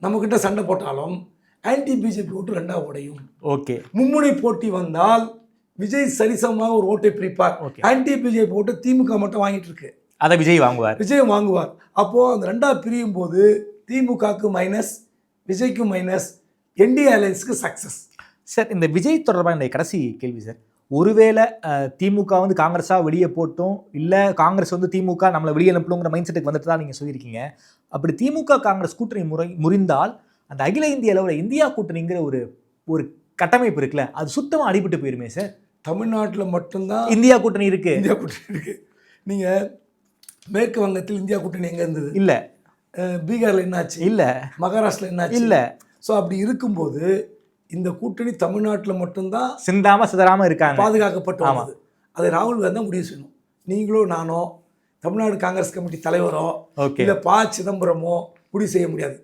நம்மக்கிட்ட சண்டை போட்டாலும் ஆன்டி பிஜேபி ஓட்டு 2ஆக உடையும். ஓகே. மும்முனை போட்டி வந்தால் விஜய் சரிசமமாக ஒரு ஓட்டை பிரிப்பார். Okay. ஆன்டி விஜய் போட்டு திமுக மட்டும் வாங்கிட்டு இருக்கு, அதை விஜய் வாங்குவார். விஜய் வாங்குவார். அப்போ அந்த ரெண்டா பிரியும் போது திமுகக்கு மைனஸ், விஜய்க்கு மைனஸ், என்டிஏ அலையன்ஸுக்கு சக்சஸ். சார், இந்த விஜய் தொடர்பாக இந்த கடைசி கேள்வி சார். ஒருவேளை திமுக வந்து காங்கிரஸாக வெளியே போட்டோம், இல்லை காங்கிரஸ் வந்து திமுக நம்மளை வெளியே அனுப்பணுங்கிற மைண்ட் செட்டுக்கு வந்துட்டு தான் நீங்கள் சொல்லியிருக்கீங்க. அப்படி திமுக காங்கிரஸ் கூட்டணி முறிந்தால் அந்த அகில இந்திய அளவில் இந்தியா கூட்டணிங்கிற ஒரு கட்டமைப்பு இருக்குல்ல, அது சுத்தமாக அடிபட்டு போயிருமே சார். தமிழ்நாட்டில் மட்டும்தான் இந்தியா கூட்டணி இருக்கு. இந்தியா கூட்டணி இருக்கு. நீங்கள் மேற்கு வங்கத்தில் இந்தியா கூட்டணி எங்கே இருந்தது? இல்லை. பீகாரில் என்னாச்சு? இல்லை. மகாராஷ்டிரில் என்னாச்சு? இல்லை. ஸோ அப்படி இருக்கும்போது இந்த கூட்டணி தமிழ்நாட்டில் மட்டும்தான் சிதாராம இருக்காங்க, பாதுகாக்கப்பட்டு வந்தது. அதை ராகுல் காந்தி தான் முடிவு செய்யணும். நீங்களோ நானோ தமிழ்நாடு காங்கிரஸ் கமிட்டி தலைவரோ இல்லை ப. சிதம்பரமோ முடிவு செய்ய முடியாது.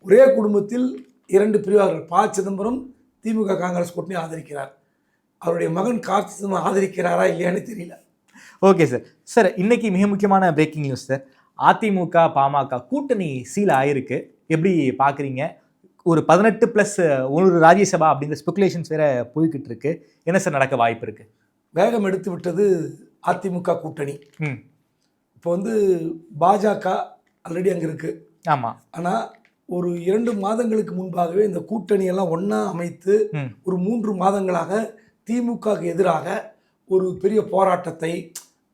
ஒரே குடும்பத்தில் 2 பிரிவார்கள். ப. சிதம்பரம் திமுக காங்கிரஸ் கூட்டணி ஆதரிக்கிறார், அவருடைய மகன் கார்த்தி சிதம்பரம் ஆதரிக்கிறாரா இல்லையான்னு தெரியல. Okay sir. சார், இன்னைக்கு மிக முக்கியமான breaking news sir. AIADMK PMK கூட்டணி சீல் ஆயிருக்கு. எப்படி பார்க்குறீங்க? ஒரு 18+1 ராஜ்யசபா அப்படிங்கிற ஸ்பெகுலேஷன்ஸ் வேற போய்கிட்டு இருக்கு. என்ன சார் நடக்க வாய்ப்பு இருக்கு? வேகம் எடுத்து விட்டது அதிமுக கூட்டணி. இப்போ வந்து பாஜக ஆல்ரெடி அங்கே இருக்கு. ஆமாம். ஆனால் ஒரு 2 மாதங்களுக்கு முன்பாகவே இந்த கூட்டணியெல்லாம் ஒன்றா அமைத்து ஒரு 3 மாதங்களாக திமுகவுக்கு எதிராக ஒரு பெரிய போராட்டத்தை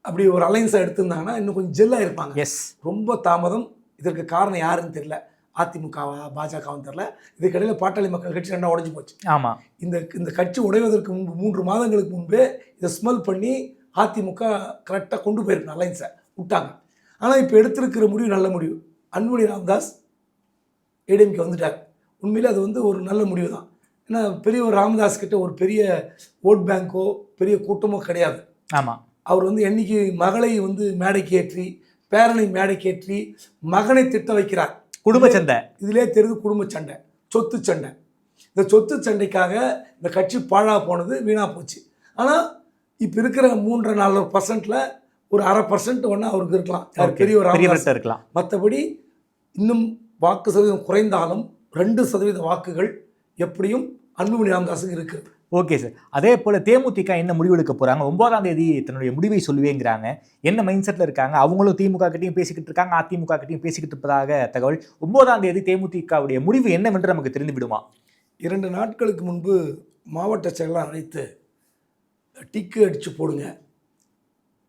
அப்படி ஒரு அலைன்ஸாக எடுத்திருந்தாங்கன்னா இன்னும் கொஞ்சம் ஜெல்லாக இருப்பாங்க. எஸ். ரொம்ப தாமதம். இதற்கு காரணம் யாருன்னு தெரியல, அதிமுகவா பாஜகவான்னு தெரியல. இதுக்கிடையில் பாட்டாளி மக்கள் கட்சி 2 உடைஞ்சு போச்சு. ஆமாம். இந்த கட்சி உடைவதற்கு முன்பு 3 மாதங்களுக்கு முன்பே இதை ஸ்மெல் பண்ணி அதிமுக கரெக்டாக கொண்டு போயிருக்கணும், அலைன்ஸை விட்டாங்க. ஆனால் இப்போ எடுத்திருக்கிற முடிவு நல்ல முடிவு. அன்புமணி ராமதாஸ் ஏடிஎம்கே வந்துட்டார். உண்மையிலே அது வந்து ஒரு நல்ல முடிவு தான். ஏன்னா பெரிய ஒரு ராமதாஸ் கிட்ட ஒரு பெரிய ஓட் பேங்கோ பெரிய கூட்டமோ கிடையாது. ஆமாம். அவர் வந்து என்னைக்கு மகளை வந்து மேடைக்கு ஏற்றி, பேரனை மேடைக்கு ஏற்றி மகனை திட்ட வைக்கிறார். குடும்ப சண்டை இதிலே தெரியுது, குடும்ப சண்டை, சொத்து சண்டை. இந்த சொத்து சண்டைக்காக இந்த கட்சி பாழா போனது, வீணாக போச்சு. ஆனால் இப்போ இருக்கிற 3.4% ஒரு 0.5% ஒன்றா அவருக்கு இருக்கலாம், பெரிய ஒரு ராமதாஸ் இருக்கலாம். மற்றபடி இன்னும் வாக்கு சதவீதம் குறைந்தாலும் 2% வாக்குகள் எப்படியும் அன்புமணி ராமதாஸுக்கு இருக்குது. Okay sir. அதே போல் தேமுதிக என்ன முடிவெடுக்க போகிறாங்க? 9ஆம் தேதி தன்னுடைய முடிவை சொல்லுவேங்கிறாங்க. என்ன மைண்ட் செட்டில் இருக்காங்க? அவங்களும் திமுக கிட்டையும் பேசிக்கிட்டு இருக்காங்க, அதிமுக கிட்டையும் பேசிக்கிட்டு இருப்பதாக தகவல். 9ஆம் தேதி தேமுதிகவுடைய முடிவு என்னவென்று நமக்கு தெரிந்து விடுமா? 2 நாட்களுக்கு முன்பு மாவட்ட செயலாளர் அழைத்து டிக்கு அடித்து போடுங்க,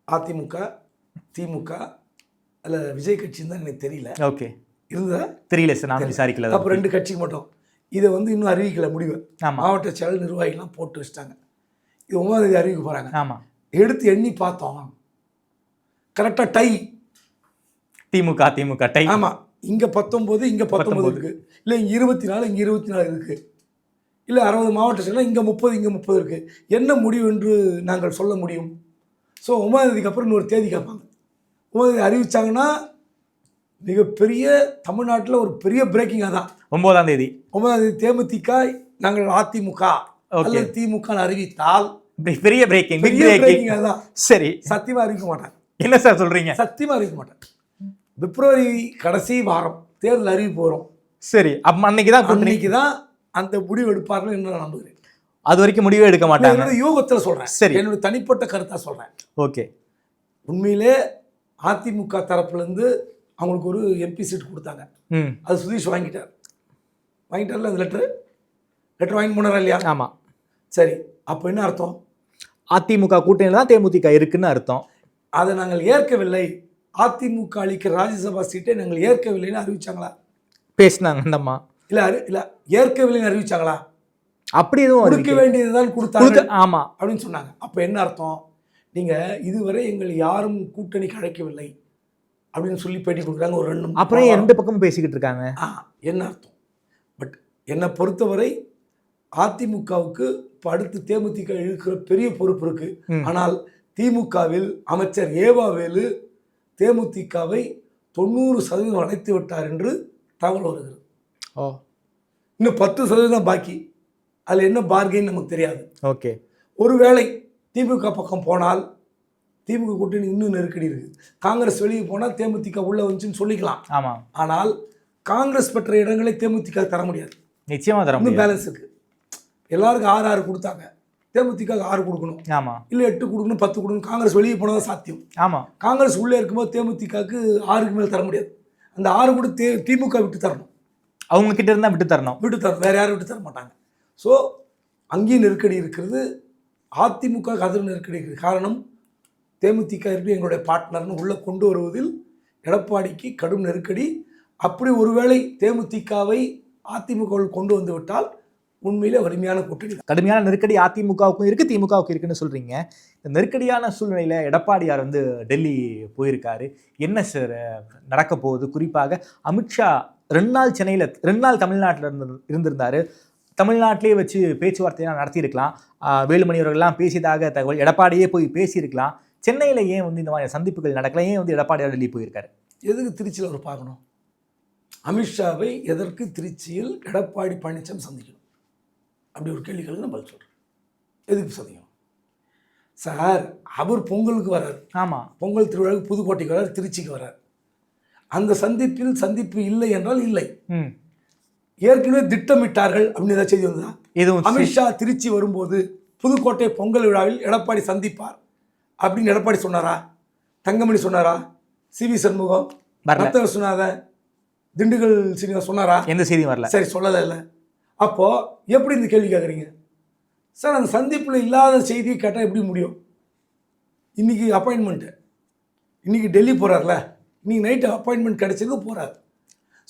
அதிமுக திமுக அல்ல விஜய் கட்சின்னு தான் எனக்கு தெரியல. ஓகே. இருந்ததா தெரியல சார், நான் விசாரிக்கல. அப்போ 2 கட்சிக்கு மட்டும் இதை வந்து இன்னும் அறிவிக்கல முடிவு. மாவட்ட செயல் நிர்வாகிகள்லாம் போட்டு வச்சுட்டாங்க. இது 9ஆம் தேதி அறிவிக்க போகிறாங்க. ஆமாம். எடுத்து எண்ணி பார்த்தோம், கரெக்டாக டை திமுக டை. ஆமாம். இங்கே 19, இங்கே 19 இருக்குது. இல்லை இங்கே 24, இங்கே 24 இருக்குது. இல்லை 60 மாவட்ட செயலாம் இங்கே 30, இங்கே 30 இருக்குது. என்ன முடிவு என்று நாங்கள் சொல்ல முடியும்? ஸோ 9ஆம் தேதிக்கு அப்புறம் இன்னொரு தேதி கேட்பாங்க. 9ஆம் தேதி அறிவித்தாங்கன்னா மிகப்பெரிய தமிழ்நாட்டில் ஒரு பெரிய பிரேக்கிங்காக தான். 9ஆம் தேதி தேமுதிக நாங்கள் அதிமுக அல்லது திமுக அறிவித்தால் பெரிய பிரேக்கிங். தான். சரி, சத்தியமா அறிவிக்க மாட்டாங்க. என்ன சார் சொல்றீங்க? சத்தியமா அறிவிக்க மாட்டாங்க. பிப்ரவரி கடைசி வாரம் தேர்தல் அறிவிப்பு வரும். சரி, அப்ப அன்னைக்கு தான் அந்த முடிவு எடுப்பார்கள் என்று நான் நம்புகிறேன். அது வரைக்கும் முடிவே எடுக்க மாட்டாங்க. என்னோட யூகத்தில் சொல்றேன். சரி, என்னோட தனிப்பட்ட கருத்தா சொல்றேன். ஓகே. உண்மையிலே அதிமுக தரப்புலேருந்து அவங்களுக்கு ஒரு எம்பி சீட் கொடுத்தாங்க. அது சுதீஷ் வாங்கிட்டார்ல. அந்த லெட்டர் வாங்கி போனாரா இல்லையா? ஆமாம். சரி, அப்போ என்ன அர்த்தம்? அதிமுக கூட்டணியில் தான் தேமுதிக இருக்குன்னு அர்த்தம். அதை நாங்கள் ஏற்கவில்லை, அதிமுக அளிக்கிற ராஜ்யசபா சீட்டை நாங்கள் ஏற்கவில்லைன்னு அறிவிச்சாங்களா? பேசினாங்கம்மா. இல்லை ஏற்கவில்லைன்னு அறிவிச்சாங்களா? அப்படி எதுவும் கொடுக்க வேண்டியதுதான் கொடுத்தாங்க. ஆமாம் அப்படின்னு சொன்னாங்க. அப்போ என்ன அர்த்தம்? நீங்கள் இதுவரை எங்கள் யாரும் கூட்டணிக்கு அழைக்கவில்லை அப்படின்னு சொல்லி பேட்டி கொடுக்குறாங்க. ஒரு 2 அப்புறம் 2 பக்கமும் பேசிக்கிட்டு இருக்காங்க. என்ன அர்த்தம்? பட் என்னை பொறுத்தவரை அதிமுகவுக்கு இப்போ அடுத்து தேமுதிக இழுக்கிற பெரிய பொறுப்பு இருக்கு. ஆனால் திமுகவில் அமைச்சர் ஏவாவேலு தேமுதிகவை 90% அழைத்து விட்டார் என்று தகவல் வருகிறது. இன்னும் 10% பாக்கி. அதில் என்ன பார்கெயின் நமக்கு தெரியாது. ஓகே. ஒருவேளை திமுக பக்கம் போனால் திமுக கூட்டணி இன்னும் நெருக்கடி இருக்குது. காங்கிரஸ் வெளியே போனால் தேமுதிக உள்ளே வந்துச்சுன்னு சொல்லிக்கலாம். ஆமாம். ஆனால் காங்கிரஸ் பெற்ற இடங்களை தேமுதிக தர முடியாது. நிச்சயமாக தர முடியாது. பேலன்ஸ் இருக்குது. எல்லாருக்கும் 6 கொடுத்தாங்க. தேமுதிக 6 கொடுக்கணும், ஆமாம் இல்லை 8 கொடுக்கணும், 10 கொடுக்கணும். காங்கிரஸ் வெளியே போனதான் சாத்தியம். ஆமாம் காங்கிரஸ் உள்ளே இருக்கும்போது தேமுதிகக்கு 6க்கு மேலே தர முடியாது. அந்த 6 கூட திமுக விட்டு தரணும், அவங்க கிட்ட இருந்தால் விட்டு தரணும். வேறு யாரும் விட்டு தர மாட்டாங்க. ஸோ அங்கேயும் நெருக்கடி இருக்கிறது, அதிமுக அதில் நெருக்கடி இருக்குது. காரணம் தேமுதிக இருக்கு எங்களுடைய பார்ட்னர்னு உள்ளே கொண்டு வருவதில் எடப்பாடிக்கு கடும் நெருக்கடி. அப்படி ஒருவேளை தேமுதிகவை அதிமுகவில் கொண்டு வந்து விட்டால் உண்மையிலே வலிமையான கூட்டணி. கடுமையான நெருக்கடி அதிமுகவுக்கும் இருக்குது, திமுகவுக்கும் இருக்குன்னு சொல்கிறீங்க. இந்த நெருக்கடியான சூழ்நிலையில் எடப்பாடியார் வந்து டெல்லி போயிருக்காரு. என்ன சார் நடக்க போகுது? குறிப்பாக அமித்ஷா 2 நாள் சென்னையில், 2 நாள் தமிழ்நாட்டில் இருந்திருந்தார். தமிழ்நாட்டிலே வச்சு பேச்சுவார்த்தையெல்லாம் நடத்தியிருக்கலாம். வேலுமணி அவர்கள்லாம் பேசியதாக தகவல். எடப்பாடியே போய் பேசியிருக்கலாம். சென்னையில் ஏன் வந்து இந்த மாதிரி சந்திப்புகள் நடக்கல? ஏன் வந்து எடப்பாடியார் டெல்லி போயிருக்காரு? எதுக்கு திருச்சியில் அவர் பார்க்கணும்? அமித்ஷாவை எதற்கு திருச்சியில் எடப்பாடி பழனிசாமி சந்திக்கணும்? அப்படி ஒரு கேள்விகளுக்கு நான் பதில் சொல்கிறேன். எதுக்கு சந்திக்கணும் சார்? அவர் பொங்கலுக்கு வர்றார். ஆமாம், பொங்கல் திருவிழாவுக்கு புதுக்கோட்டைக்கு வர்றார், திருச்சிக்கு வர்றார். அந்த சந்திப்பு இல்லை என்றால் இல்லை. ஏற்கனவே திட்டமிட்டார்கள் அப்படின்னு ஏதாவது செய்தி வந்ததா? எதுவும் அமித்ஷா திருச்சி வரும்போது புதுக்கோட்டை பொங்கல் விழாவில் எடப்பாடி சந்திப்பார் அப்படின்னு எடப்பாடி சொன்னாரா? தங்கமணி சொன்னாரா? சிவி சண்முகம் மற்றவர் சொன்னாத? திண்டுக்கல் சீனிவாசன் சொன்னாரா? எந்த செய்தியும் வரல. சரி, சொல்லலை. இல்லை. அப்போது எப்படி இந்த கேள்வி கேட்குறீங்க சார்? அந்த சந்திப்பில் இல்லாத செய்தியை கேட்டால் எப்படி முடியும்? இன்றைக்கி அப்பாயின்மெண்ட்டு, இன்றைக்கி டெல்லி போகிறார்ல, இன்றைக்கி நைட்டு அப்பாயின்மெண்ட் கிடைச்சது போகிறார்.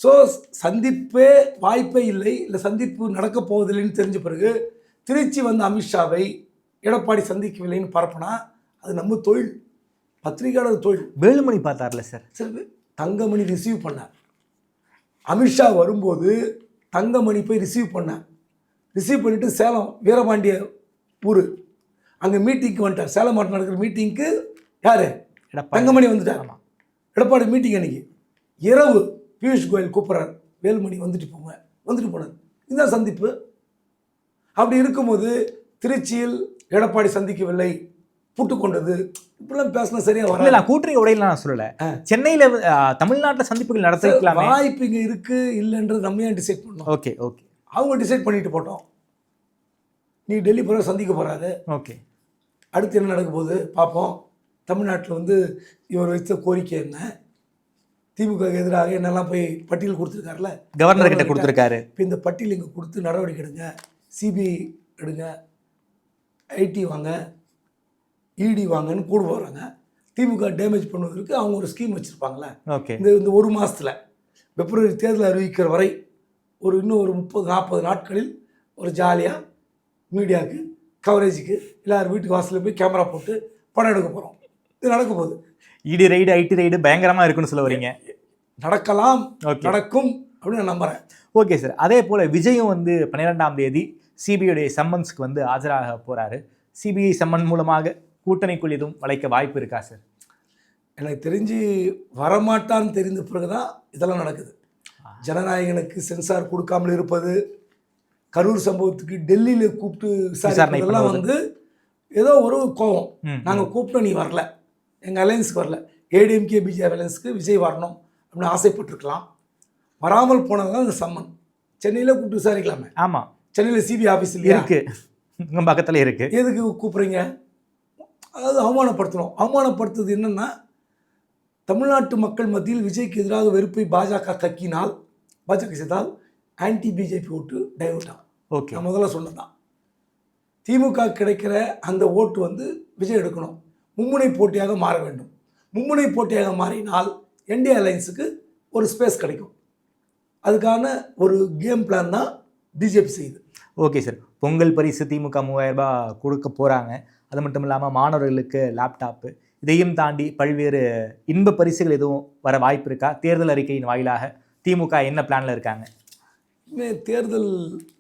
ஸோ சந்திப்பே வாய்ப்பே இல்லை சந்திப்பு நடக்கப் போவதில்லைன்னு தெரிஞ்ச பிறகு திருச்சி வந்த அமித்ஷாவை எடப்பாடி சந்திக்கவில்லைன்னு பரப்புனா அது நம்ம தொழில், பத்திரிகையாளர் தொழில். வேலுமணி பார்த்தார்ல சார்? சரி, தங்கமணி ரிசீவ் பண்ணார். அமித்ஷா வரும்போது தங்கமணி போய் ரிசீவ் பண்ணார். ரிசீவ் பண்ணிவிட்டு சேலம் வீரபாண்டிய ஊர் அங்கே மீட்டிங்க்கு வந்துட்டார். சேலம் மாவட்டம் நடக்கிற மீட்டிங்க்கு யார்? தங்கமணி வந்துட்டார். எடப்பாடி மீட்டிங் அன்றைக்கி இரவு பியூஷ் கோயல் கூப்பிட்றார், வேலுமணி வந்துட்டு போனார். இதுதான் சந்திப்பு. அப்படி இருக்கும்போது திருச்சியில் எடப்பாடி சந்திக்கவில்லை, புட்டு கொண்டது, இப்படிலாம் பேசினா சரியா வரல. கூட்டணி உடையில நான் சொல்லலை. சென்னையில் தமிழ்நாட்டில் சந்திப்புகள் நடத்திக்கலாம். வாய்ப்பு இங்கே இருக்கு இல்லைன்றது நம்ம ஏன் டிசைட் பண்ணோம்? ஓகே, அவங்க டிசைட் பண்ணிட்டு போட்டோம். நீ டெல்லி போகிற சந்திக்க போகிறாரு. ஓகே, அடுத்து என்ன நடக்க போகுது பார்ப்போம். தமிழ்நாட்டில் வந்து இவர் வைத்த கோரிக்கை என்ன? திமுக எதிராக என்னெல்லாம் போய் பட்டியல் கொடுத்துருக்காருல, கவர்னர் கிட்ட கொடுத்துருக்காரு. இப்போ இந்த பட்டியல் இங்கே கொடுத்து நடவடிக்கை எடுங்க, சிபிஐ எடுங்க, ஐடி வாங்க, இடி வாங்கன்னு கூட போகிறாங்க. திமுக டேமேஜ் பண்ணுவதற்கு அவங்க ஒரு ஸ்கீம் வச்சுருப்பாங்களே. ஓகே, இந்த 1 மாதத்தில் பிப்ரவரி தேர்தல் அறிவிக்கிற வரை இன்னும் ஒரு 30-40 நாட்களில் ஒரு ஜாலியாக மீடியாவுக்கு கவரேஜுக்கு எல்லாரும் வீட்டுக்கு வாசலில் போய் கேமரா போட்டு படம் எடுக்க போகிறோம். இது நடக்க போகுது. இடி ரைடு, ஐடி ரைடு பயங்கரமாக இருக்குன்னு சொல்ல வரீங்க? நடக்கலாம், நடக்கும் அப்படின்னு நான் நம்புகிறேன். Okay sir. அதே போல் விஜயும் வந்து 12ஆம் தேதி சிபிஐடைய சம்மன்ஸ்க்கு வந்து ஆஜராக போகிறாரு. சிபிஐ சம்மன் மூலமாக கூட்டணிக்குள் எதுவும் வளைக்க வாய்ப்பு இருக்கா சார்? எனக்கு தெரிஞ்சு வரமாட்டான்னு தெரிந்த பிறகு தான் இதெல்லாம் நடக்குது. ஜனநாயகனுக்கு சென்சார் கொடுக்காமல் இருப்பது, கரூர் சம்பவத்துக்கு டெல்லியில் கூப்பிட்டு விசாரிப்பதெல்லாம் வந்து ஏதோ ஒரு கோபம். நாங்கள் கூப்பிட்டோம், நீ வரல, எங்கள் அலையன்ஸுக்கு வரல, ஏடிஎம்கே பிஜே அலையன்ஸுக்கு விஜய் வரணும் அப்படின்னு ஆசைப்பட்டிருக்கலாம். வராமல் போனதுதான் இந்த சம்மன். சென்னையில் கூப்பிட்டு விசாரிக்கலாமே. ஆமாம், சென்னையில் சிபிஐ ஆஃபீஸ் இல்லையா? இருக்குது, உங்கள் பக்கத்தில் இருக்குது. எதுக்கு கூப்பிட்றீங்க? அதாவது அவமானப்படுத்தணும். அவமானப்படுத்துறது என்னென்னா, தமிழ்நாட்டு மக்கள் மத்தியில் விஜய்க்கு எதிராக வெறுப்பை பாஜக கக்கினால், பாஜக செய்தால் ஆன்டி பிஜேபி ஓட்டு டைவர்ட் ஆகும். ஓகே, நான் முதல்ல சொன்னதான். திமுக கிடைக்கிற அந்த ஓட்டு வந்து விஜய் எடுக்கணும். மும்முனை போட்டியாக மாற வேண்டும். மும்முனை போட்டியாக மாறினால் என்டிஏ அலையன்ஸுக்கு ஒரு ஸ்பேஸ் கிடைக்கும். அதுக்கான ஒரு கேம் பிளான் தான் பிஜேபி செய்யுது. Okay sir. பொங்கல் பரிசு திமுக 3000 ரூபாய் கொடுக்க போகிறாங்க. அது மட்டும் இல்லாமல் மாணவர்களுக்கு லேப்டாப்பு, இதையும் தாண்டி பல்வேறு இன்ப பரிசுகள் எதுவும் வர வாய்ப்பு இருக்கா? தேர்தல் அறிக்கையின் வாயிலாக திமுக என்ன பிளானில் இருக்காங்க? தேர்தல்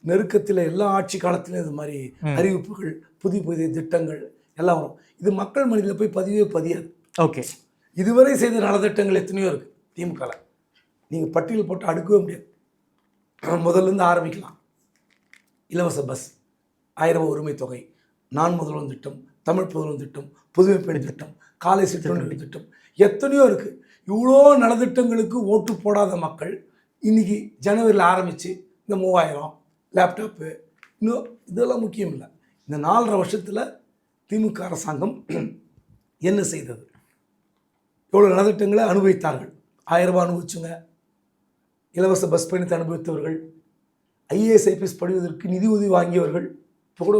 நெருக்கத்தில் எல்லா ஆட்சி காலத்திலும் இது மாதிரி அறிவிப்புகள், புதிய புதிய திட்டங்கள் எல்லாம் வரும். இது மக்கள் மனதில் போய் பதிவே பதியாது. ஓகே, இதுவரை செய்த நலத்திட்டங்கள் எத்தனையோ இருக்குது திமுகவில். நீங்கள் பட்டியல் போட்டு அடுக்கவே முடியாது. முதல்லேருந்து ஆரம்பிக்கலாம். இலவச பஸ், 1000 உரிமை தொகை, நான் முதல்வன் திட்டம், தமிழ் புதல்வன் திட்டம், புதுமை பெண் திட்டம், காலை சிற்றுண்டி திட்டம், எத்தனையோ இருக்குது. இவ்வளோ நலத்திட்டங்களுக்கு ஓட்டு போடாத மக்கள் இன்றைக்கி ஜனவரியில் ஆரம்பித்து இந்த 3000 லேப்டாப்பு, இன்னும் இதெல்லாம் முக்கியம் இல்லை. இந்த 4.5 வருஷத்தில் திமுக அரசாங்கம் என்ன செய்தது? எவ்வளோ நலத்திட்டங்களை அனுபவித்தார்கள்? 1000 ரூபாய் அனுபவிச்சுங்க, இலவச பஸ் பயணத்தை அனுபவித்தவர்கள், ஐஏஎஸ் ஐபிஎஸ் படிவதற்கு நிதி உதவி வாங்கியவர்கள். இப்போ கூட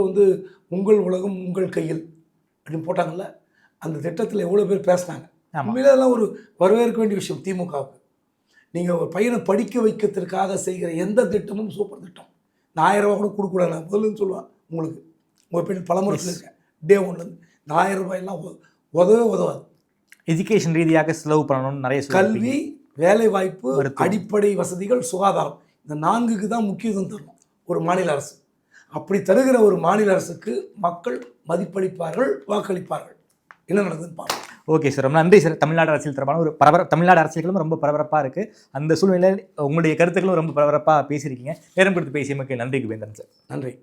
உங்கள் உலகம் உங்கள் கையில் அப்படின்னு போட்டாங்கல்ல, அந்த திட்டத்தில் எவ்வளோ பேர் பேசினாங்க. உண்மையிலே அதெல்லாம் ஒரு வரவேற்க வேண்டிய விஷயம் திமுகவுக்கு. நீங்கள் ஒரு பையனை படிக்க வைக்கிறதுக்காக செய்கிற எந்த திட்டமும் சூப்பர் திட்டம். நான் 1000 ரூபா கூட கொடுக்கூடாது, நான் முதல்ல சொல்லுவேன். உங்களுக்கு உங்கள் பெண் பலமுறை சொல்லியிருக்கேன், டே 1லேருந்து இந்த 1000 ரூபாயெல்லாம் உதவாது. எஜுகேஷன் ரீதியாக செலவு பண்ணணும்னு நிறைய கல்வி, வேலை வாய்ப்பு, அடிப்படை வசதிகள், சுகாதாரம், இந்த 4க்கு தான் முக்கியத்துவம் தரணும் ஒரு மாநில அரசு. அப்படி தருகிற ஒரு மாநில அரசுக்கு மக்கள் மதிப்பளிப்பார்கள், வாக்களிப்பார்கள். என்ன நடக்குதுன்னு பார்ப்போம். ஓகே சார், ரொம்ப நன்றி சார். தமிழ்நாடு அரசியல் தொடர்பான ஒரு தமிழ்நாடு அரசியலும் ரொம்ப பரபரப்பாக இருக்குது. அந்த சூழ்நிலையில் உங்களுடைய கருத்துக்களும் ரொம்ப பரபரப்பாக பேசியிருக்கீங்க. நேரம் கொடுத்து பேசியமைக்கு நன்றி குபேந்திரன் சார். நன்றி.